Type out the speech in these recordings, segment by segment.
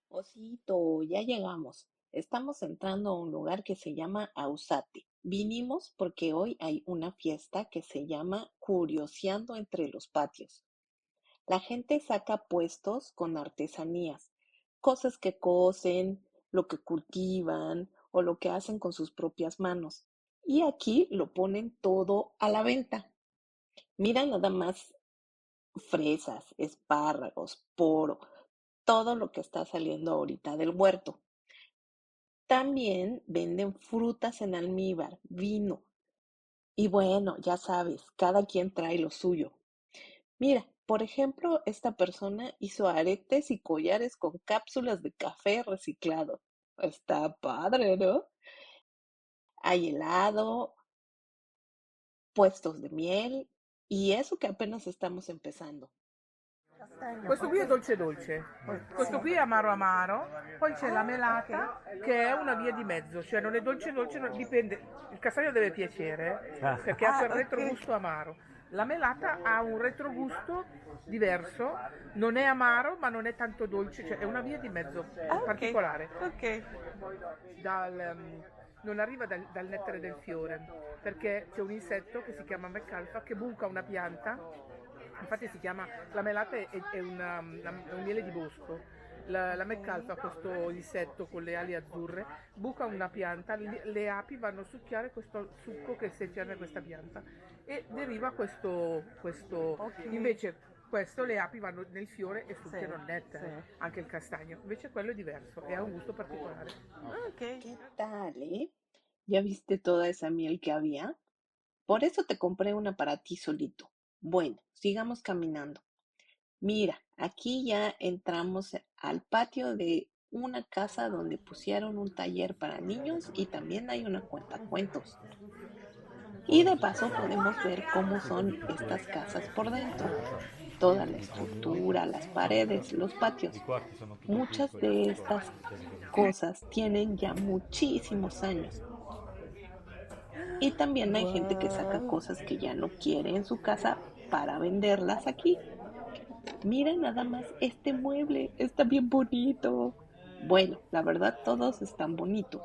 Osito, ya llegamos. Estamos entrando a un lugar que se llama Ausate. Vinimos porque hoy hay una fiesta que se llama Curioseando entre los patios. La gente saca puestos con artesanías, cosas que cosen, lo que cultivan o lo que hacen con sus propias manos. Y aquí lo ponen todo a la venta. Mira nada más fresas, espárragos, poro, todo lo que está saliendo ahorita del huerto. También venden frutas en almíbar, vino. Y bueno, ya sabes, cada quien trae lo suyo. Mira, por ejemplo, esta persona hizo aretes y collares con cápsulas de café reciclado. Está padre, ¿no? Hay helado, puestos de miel y eso que apenas estamos empezando. Questo qui è dolce dolce, questo qui è amaro amaro, poi c'è la melata che è una via di mezzo, cioè non è dolce dolce, dipende, il castagno deve piacere perché ha quel retrogusto amaro. La melata ha un retrogusto diverso, non è amaro ma non è tanto dolce, cioè è una via di mezzo particolare. Non arriva dal nettare del fiore, perché c'è un insetto che si chiama McAlpha che buca una pianta, infatti si chiama, la melata è un miele di bosco. La McAlpha, questo insetto con le ali azzurre, buca una pianta, le api vanno a succhiare questo succo che setiana questa pianta e deriva questo. Invece questo le api vanno nel fiore e succhiano il nettare, anche il castagno, invece quello è diverso e ha un gusto particolare. ¿Qué tal, eh? ¿Ya viste toda esa miel que había? Por eso te compré una para ti solito. Bueno, sigamos caminando. Mira, aquí ya entramos al patio de una casa donde pusieron un taller para niños y también hay una cuentacuentos. Y de paso podemos ver cómo son estas casas por dentro, toda la estructura, las paredes, los patios. Muchas de estas cosas tienen ya muchísimos años. Y también hay gente que saca cosas que ya no quiere en su casa para venderlas aquí. Mira nada más este mueble, está bien bonito. Bueno, la verdad todos están bonitos.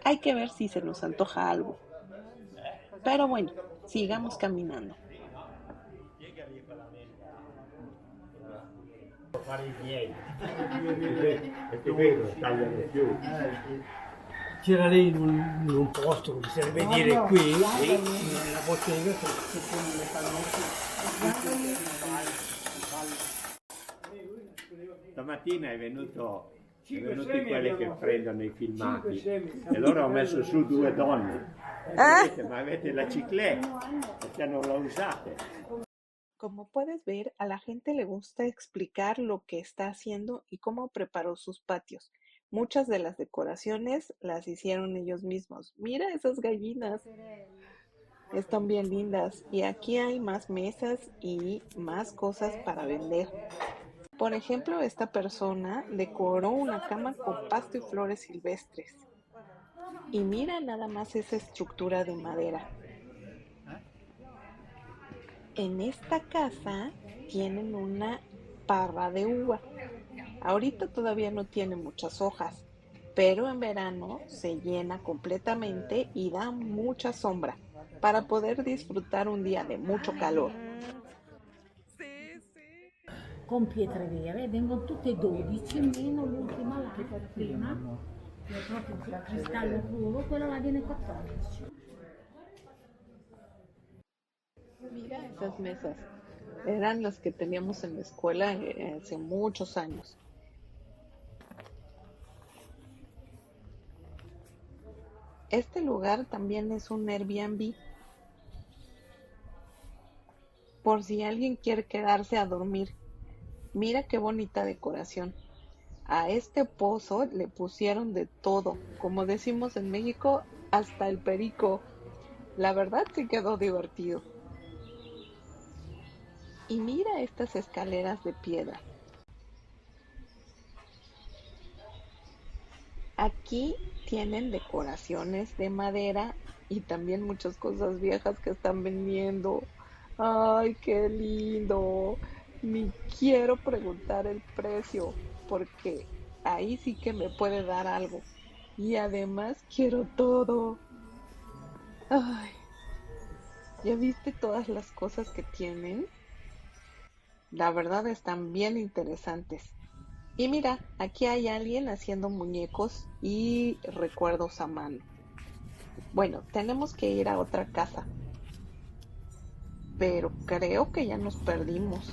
Hay que ver si se nos antoja algo. Pero bueno, sigamos caminando. Fare i miei perché vedo tagliano più. C'era lei in un posto, mi serve dire qui, nella bottega. Stamattina è venuto quelli che prendono i filmati e loro ho messo su due donne. Ma avete la ciclette perché non la usate? Como puedes ver, a la gente le gusta explicar lo que está haciendo y cómo preparó sus patios. Muchas de las decoraciones las hicieron ellos mismos. Mira esas gallinas, están bien lindas. Y aquí hay más mesas y más cosas para vender. Por ejemplo, esta persona decoró una cama con pasto y flores silvestres. Y mira nada más esa estructura de madera. En esta casa tienen una parra de uva. Ahorita todavía no tiene muchas hojas, pero en verano se llena completamente y da mucha sombra para poder disfrutar un día de mucho calor. Con pietre vere, vengono tutte 12 meno l'ultima là che prima, che è proprio il cristallo puro, quello là viene 14. Mira esas mesas, eran las que teníamos en la escuela hace muchos años. Este lugar también es un Airbnb, por si alguien quiere quedarse a dormir. Mira qué bonita decoración. A este pozo le pusieron de todo, como decimos en México, hasta el perico. La verdad sí quedó divertido. Y mira estas escaleras de piedra. Aquí tienen decoraciones de madera y también muchas cosas viejas que están vendiendo. Ay, qué lindo. Ni quiero preguntar el precio porque ahí sí que me puede dar algo. Y además quiero todo. Ay, ¿ya viste todas las cosas que tienen? La verdad están bien interesantes. Y mira, aquí hay alguien haciendo muñecos y recuerdos a mano. Bueno, tenemos que ir a otra casa, pero creo que ya nos perdimos.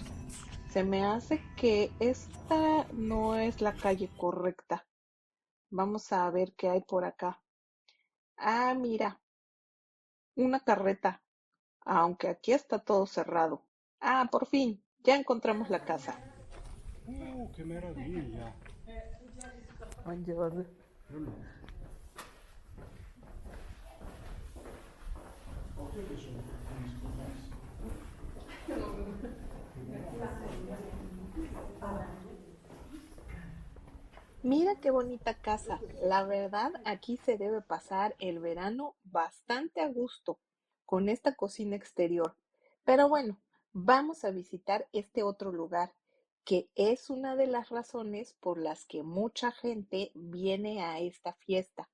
Se me hace que esta no es la calle correcta. Vamos a ver qué hay por acá. Ah, mira, una carreta, aunque aquí está todo cerrado. Ah, por fin, ya encontramos la casa. Che meraviglia! Mangiare. Mira qué bonita casa. La verdad, aquí se debe pasar el verano bastante a gusto con esta cocina exterior. Pero bueno, vamos a visitar este otro lugar, que es una de las razones por las que mucha gente viene a esta fiesta.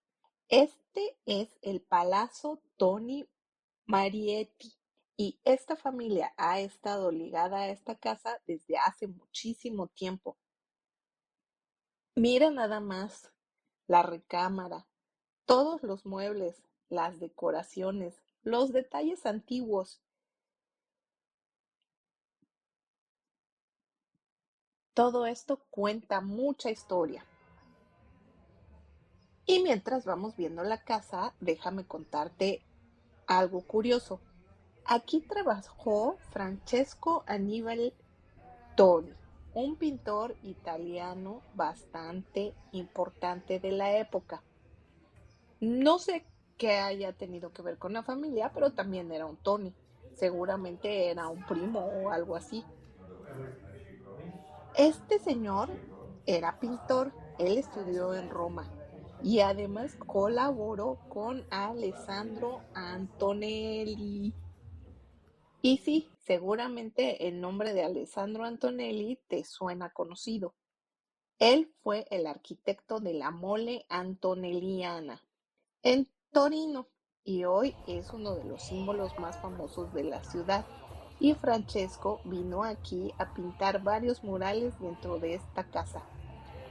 Este es el Palazzo Toni Marietti y esta familia ha estado ligada a esta casa desde hace muchísimo tiempo. Mira nada más la recámara, todos los muebles, las decoraciones, los detalles antiguos. Todo esto cuenta mucha historia. Y mientras vamos viendo la casa, déjame contarte algo curioso. Aquí trabajó Francesco Annibale Toni, un pintor italiano bastante importante de la época. No sé qué haya tenido que ver con la familia, pero también era un Tony. Seguramente era un primo o algo así. Este señor era pintor, él estudió en Roma y además colaboró con Alessandro Antonelli. Y sí, seguramente el nombre de Alessandro Antonelli te suena conocido. Él fue el arquitecto de la Mole Antonelliana en Torino y hoy es uno de los símbolos más famosos de la ciudad. Y Francesco vino aquí a pintar varios murales dentro de esta casa.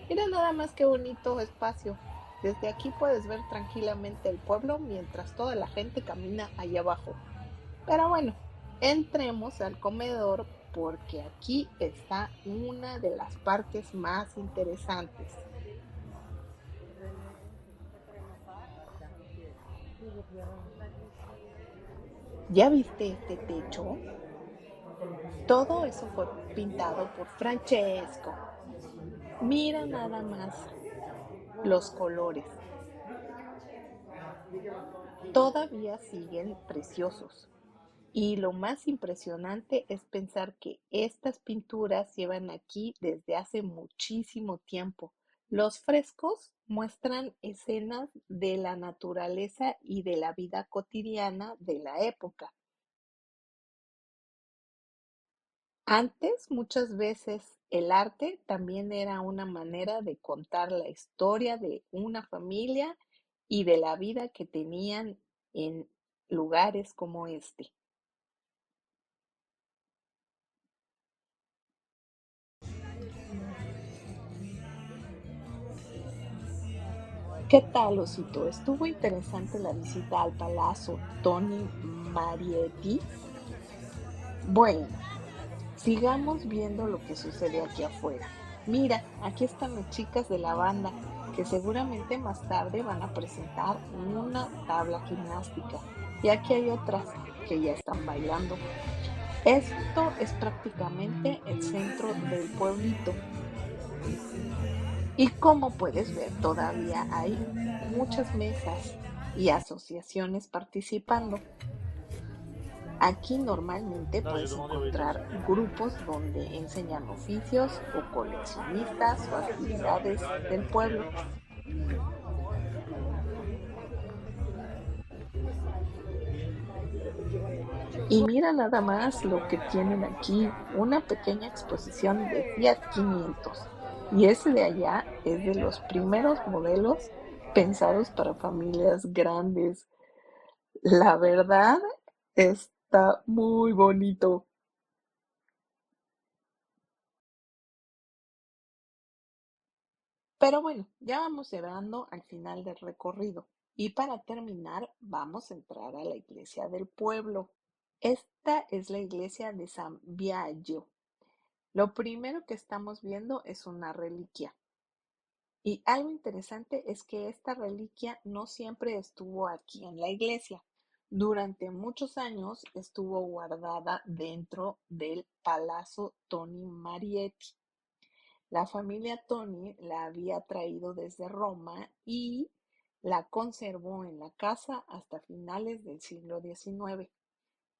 Mira nada más qué bonito espacio. Desde aquí puedes ver tranquilamente el pueblo mientras toda la gente camina allá abajo. Pero bueno, entremos al comedor porque aquí está una de las partes más interesantes. ¿Ya viste este techo? Todo eso fue pintado por Francesco. Mira nada más los colores. Todavía siguen preciosos. Y lo más impresionante es pensar que estas pinturas llevan aquí desde hace muchísimo tiempo. Los frescos muestran escenas de la naturaleza y de la vida cotidiana de la época. Antes, muchas veces, el arte también era una manera de contar la historia de una familia y de la vida que tenían en lugares como este. ¿Qué tal, Osito? ¿Estuvo interesante la visita al Palazzo Toni Marietti? Bueno, sigamos viendo lo que sucede aquí afuera. Mira, aquí están las chicas de la banda, que seguramente más tarde van a presentar una tabla gimnástica. Y aquí hay otras que ya están bailando. Esto es prácticamente el centro del pueblito. Y como puedes ver, todavía hay muchas mesas y asociaciones participando. Aquí normalmente puedes encontrar grupos donde enseñan oficios o coleccionistas o actividades del pueblo. Y mira nada más lo que tienen aquí, una pequeña exposición de Fiat 500. Y ese de allá es de los primeros modelos pensados para familias grandes. La verdad está muy bonito. Pero bueno, ya vamos llegando al final del recorrido. Y para terminar, vamos a entrar a la iglesia del pueblo. Esta es la iglesia de San Biagio. Lo primero que estamos viendo es una reliquia. Y algo interesante es que esta reliquia no siempre estuvo aquí en la iglesia. Durante muchos años estuvo guardada dentro del Palazzo Toni Marietti. La familia Toni la había traído desde Roma y la conservó en la casa hasta finales del siglo XIX.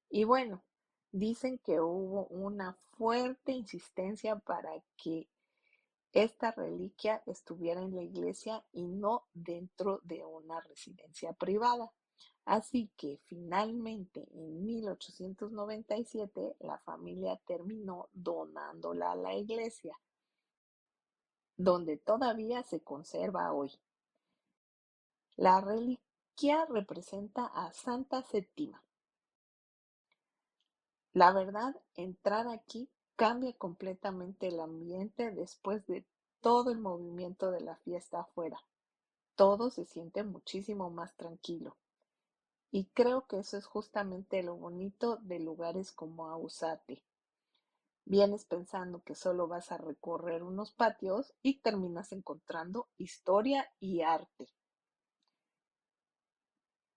Y bueno, dicen que hubo una fuerte insistencia para que esta reliquia estuviera en la iglesia y no dentro de una residencia privada. Así que finalmente en 1897 la familia terminó donándola a la iglesia, donde todavía se conserva hoy. La reliquia representa a Santa Séptima. La verdad, entrar aquí cambia completamente el ambiente después de todo el movimiento de la fiesta afuera. Todo se siente muchísimo más tranquilo. Y creo que eso es justamente lo bonito de lugares como Ausate. Vienes pensando que solo vas a recorrer unos patios y terminas encontrando historia y arte.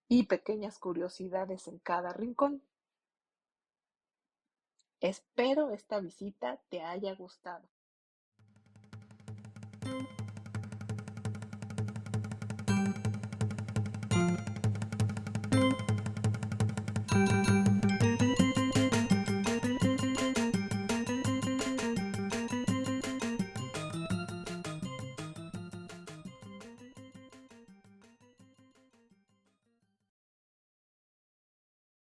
Y pequeñas curiosidades en cada rincón. Espero esta visita te haya gustado.